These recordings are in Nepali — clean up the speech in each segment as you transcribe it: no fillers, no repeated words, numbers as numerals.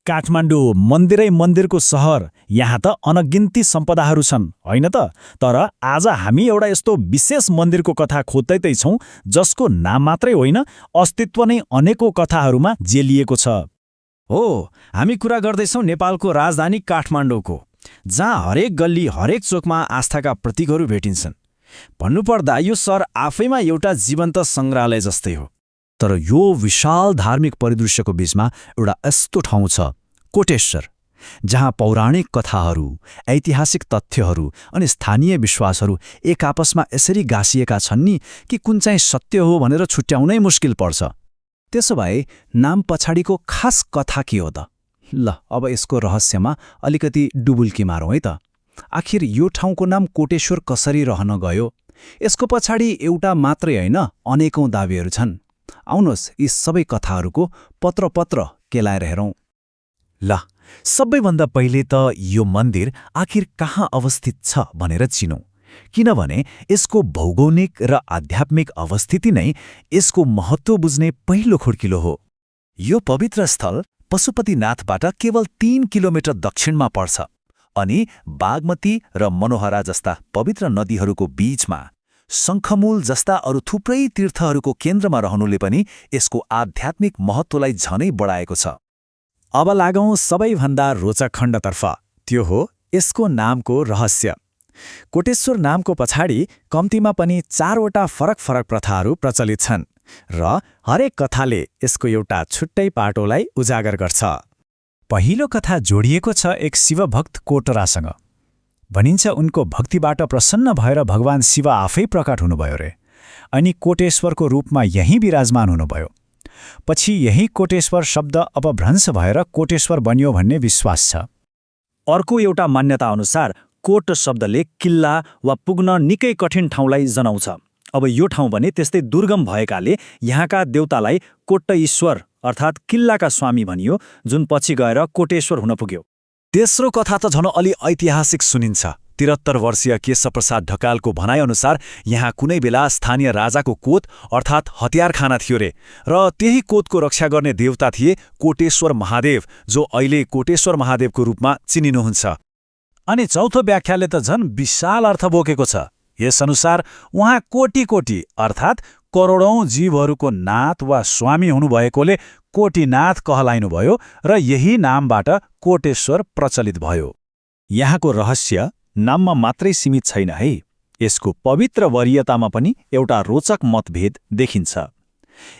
काठमाडौँ मन्दिरै मन्दिरको सहर, यहाँ त अनगिन्ती सम्पदाहरू छन्, होइन त? तर आज हामी एउटा यस्तो विशेष मन्दिरको कथा खोज्दै छौँ जसको नाम मात्रै होइन, अस्तित्व नै अनेकौं कथाहरूमा जेलिएको छ। हो, हामी कुरा गर्दैछौँ नेपालको राजधानी काठमाडौँको, जहाँ हरेक गल्ली हरेक चोकमा आस्थाका प्रतीकहरू भेटिन्छन्। भन्नुपर्दा यो सहर आफैमा एउटा जीवन्त सङ्ग्रहालय जस्तै हो। तर यो विशाल धार्मिक परिदृश्यको बीचमा एउटा यस्तो ठाउँ छ, कोटेश्वर, जहाँ पौराणिक कथाहरू, ऐतिहासिक तथ्यहरू अनि स्थानीय विश्वासहरू एक आपसमा यसरी गाँसिएका छन् नि कि कुन चाहिँ सत्य हो भनेर छुट्याउनै मुस्किल पर्छ। त्यसो भए नाम पछाडिको खास कथा के हो त? ल, अब यसको रहस्यमा अलिकति डुबुल्की मारौँ है त। आखिर यो ठाउँको नाम कोटेश्वर कसरी रहन गयो? यसको पछाडि एउटा मात्रै होइन, अनेकौं दावीहरू छन्। आउनुहोस् यी सबै कथाहरूको पत्र केलाएर हेरौँ। ल, सबैभन्दा पहिले त यो मन्दिर आखिर कहाँ अवस्थित छ भनेर चिनौँ, किनभने यसको भौगोलिक र आध्यात्मिक अवस्थिति नै यसको महत्त्व बुझ्ने पहिलो खुड्किलो हो। यो पवित्र स्थल पशुपतिनाथबाट केवल 3 किलोमिटर दक्षिणमा पर्छ अनि बागमती र मनोहरा जस्ता पवित्र नदीहरूको बीचमा शङ्खमूल जस्ता अरू थुप्रै तीर्थहरूको केन्द्रमा रहनुले पनि यसको आध्यात्मिक महत्त्वलाई झनै बढाएको छ। अब लागौँ सबैभन्दा रोचक खण्डतर्फ, त्यो हो यसको नामको रहस्य। कोटेश्वर नामको पछाडि कम्तीमा पनि 4वटा फरक प्रथाहरू प्रचलित छन् र हरेक कथाले यसको एउटा छुट्टै पाटोलाई उजागर गर्छ। पहिलो कथा जोडिएको छ एक शिवभक्त कोटरासँग। भनिन्छ उनको भक्तिबाट प्रसन्न भएर भगवान शिव आफै प्रकट हुनुभयो रे, अनि कोटेश्वरको रूपमा यहीँ विराजमान हुनुभयो। पछि यही कोटेश्वर शब्द अपभ्रंश भएर कोटेश्वर बन्यो भन्ने विश्वास छ। अर्को एउटा मान्यता अनुसार कोट शब्दले किल्ला वा पुग्न निकै कठिन ठाउँलाई जनाउँछ। अब यो ठाउँ भने त्यस्तै दुर्गम भएकाले यहाँका देवतालाई कोट्टईश्वर अर्थात् किल्लाका स्वामी भनियो, जुन पछि गएर कोटेश्वर हुन पुग्यो। तेस्रो कथा त झन अलि ऐतिहासिक सुनिन्छ। 73 वर्षीय केशवप्रसाद ढकालको भनाइअनुसार यहाँ कुनै बेला स्थानीय राजाको कोत अर्थात् हतियारखाना थियो रे, र त्यही कोतको रक्षा गर्ने देवता थिए कोटेश्वर महादेव, जो अहिले कोटेश्वर महादेवको रूपमा चिनिनुहुन्छ। अनि चौथो व्याख्याले त झन् विशाल अर्थ बोकेको छ। यसअनुसार उहाँ कोटी अर्थात् करोडौं जीवहरूको नाथ वा स्वामी हुनुभएकोले कोटीनाथ कहलाइनुभयो र यही नामबाट कोटेश्वर प्रचलित भयो। यहाँको रहस्य नाममा मात्रै सीमित छैन है, यसको पवित्र वरीयतामा पनि एउटा रोचक मतभेद देखिन्छ।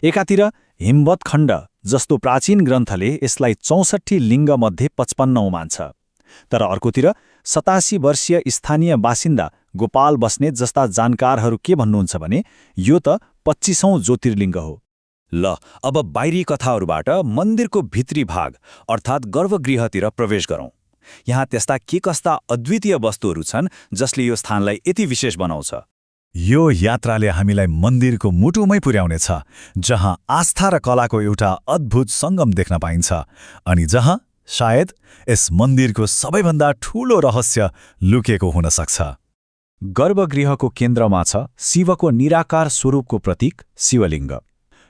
एकातिर हिमवत खण्ड जस्तो प्राचीन ग्रन्थले यसलाई 64 लिङ्गमध्ये 55औं मान्छ, तर अर्कोतिर 87 वर्षीय स्थानीय बासिन्दा गोपाल बस्नेत जस्ता जानकारहरू के भन्नुहुन्छ भने यो त 25औं ज्योतिर्लिङ्ग हो। ल, अब बाहिरी कथाहरूबाट मन्दिरको भित्री भाग अर्थात् गर्भगृहतिर प्रवेश गरौँ। यहाँ त्यस्ता के कस्ता अद्वितीय वस्तुहरू छन् जसले यो स्थानलाई यति विशेष बनाउँछ? यो यात्राले हामीलाई मन्दिरको मुटुमै पुर्याउनेछ, जहाँ आस्था र कलाको एउटा अद्भुत सङ्गम देख्न पाइन्छ, अनि जहाँ सायद यस मन्दिरको सबैभन्दा ठूलो रहस्य लुकेको हुन सक्छ। गर्भगृहको केन्द्रमा छ शिवको निराकार स्वरूपको प्रतीक शिवलिङ्ग।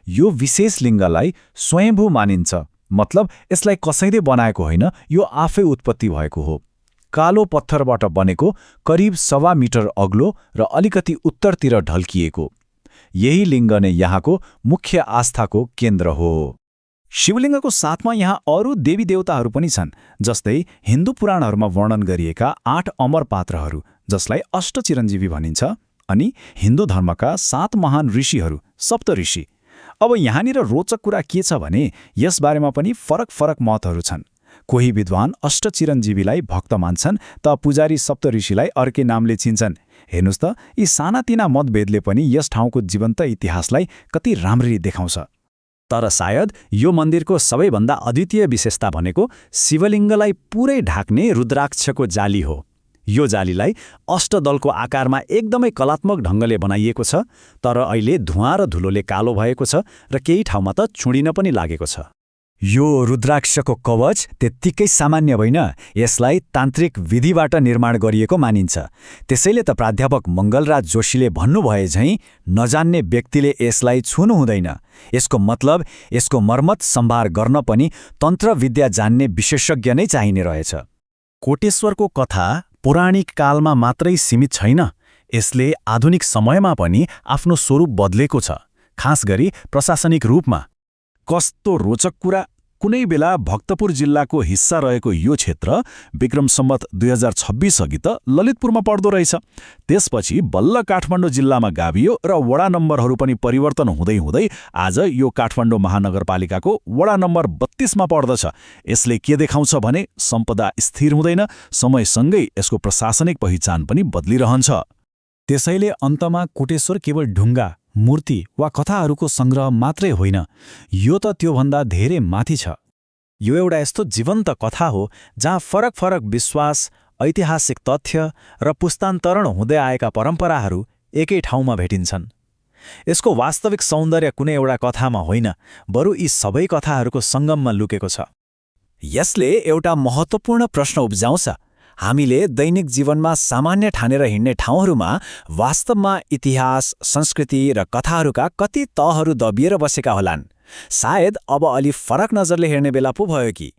यो विशेष लिङ्गलाई स्वयम्भू मानिन्छ, मतलब यसलाई कसैले बनाएको होइन, यो आफै उत्पत्ति भएको हो। कालो पत्थरबाट बनेको, करिब 1.25 मिटर अग्लो र अलिकति उत्तरतिर ढल्किएको। यही लिङ्ग नै यहाँको मुख्य आस्थाको केन्द्र हो। शिवलिङ्गको साथमा यहाँ अरू देवी देवताहरू पनि छन्, जस्तै हिन्दू पुराणहरूमा वर्णन गरिएका 8 अमर पात्रहरू जसलाई अष्टचिरञ्जीवी भनिन्छ, अनि हिन्दू धर्मका 7 महान ऋषिहरू, सप्त ऋषि। अब यहाँनिर रोचक कुरा के छ भने यसबारेमा पनि फरक मतहरू छन्। कोही विद्वान अष्टचिरञ्जीवीलाई भक्त मान्छन् त पुजारी सप्त ऋषिलाई अर्कै नामले चिन्छन्। हेर्नुहोस् त, यी सानातिना मतभेदले पनि यस ठाउँको जीवन्त इतिहासलाई कति राम्ररी देखाउँछ। तर सायद यो मन्दिरको सबैभन्दा अद्वितीय विशेषता भनेको शिवलिङ्गलाई पुरै ढाक्ने रुद्राक्षको जाली हो। यो जालीलाई अष्टदलको आकारमा एकदमै कलात्मक ढङ्गले बनाइएको छ, तर अहिले धुवाँ र धुलोले कालो भएको छ र केही ठाउँमा त छुडिन पनि लागेको छ। यो रुद्राक्षको कवच त्यत्तिकै सामान्य होइन, यसलाई तान्त्रिक विधिबाट निर्माण गरिएको मानिन्छ। त्यसैले त प्राध्यापक मङ्गलराज जोशीले भन्नुभए झैँ नजान्ने व्यक्तिले यसलाई छुनु हुँदैन। यसको मतलब यसको मर्मत सम्भार गर्न पनि तन्त्रविद्या जान्ने विशेषज्ञ नै चाहिने रहेछ। कोटेश्वरको कथा पौराणिक कालमा मात्रै सीमित छैन, यसले आधुनिक समयमा पनि आफ्नो स्वरूप बदलेको छ, खास गरी प्रशासनिक रूपमा। कस्तो रोचक कुरा! कुनै बेला भक्तपुर जिल्लाको हिस्सा रहेको यो क्षेत्र विक्रम सम्वत 2026 अघि त ललितपुरमा पर्दो रहेछ। त्यसपछि बल्ल काठमाडौँ जिल्लामा गाभियो र वडा नम्बरहरू पनि परिवर्तन हुँदै हुँदै आज यो काठमाडौँ महानगरपालिकाको वडा नम्बर 32मा पर्दछ। यसले के देखाउँछ भने सम्पदा स्थिर हुँदैन, समयसँगै यसको प्रशासनिक पहिचान पनि बदलिरहन्छ। त्यसैले अन्तमा कोटेश्वर केवल ढुङ्गा, मूर्ति वा कथाहरूको सङ्ग्रह मात्रै होइन, यो त त्योभन्दा धेरै माथि छ। यो एउटा यस्तो जीवन्त कथा हो जहाँ फरक फरक विश्वास, ऐतिहासिक तथ्य र पुस्तान्तरण हुँदै आएका परम्पराहरू एकै ठाउँमा भेटिन्छन्। यसको वास्तविक सौन्दर्य कुनै एउटा कथामा होइन, बरु यी सबै कथाहरूको सङ्गममा लुकेको छ। यसले एउटा महत्त्वपूर्ण प्रश्न उब्जाउँछ। हामीले दैनिक जीवनमा सामान्य ठानेर हिँड्ने ठाउँहरूमा वास्तवमा इतिहास, संस्कृति र कथाहरूका कति तहहरू दबिएर बसेका होलान्? सायद अब अलि फरक नजरले हेर्ने बेला पो भयो कि?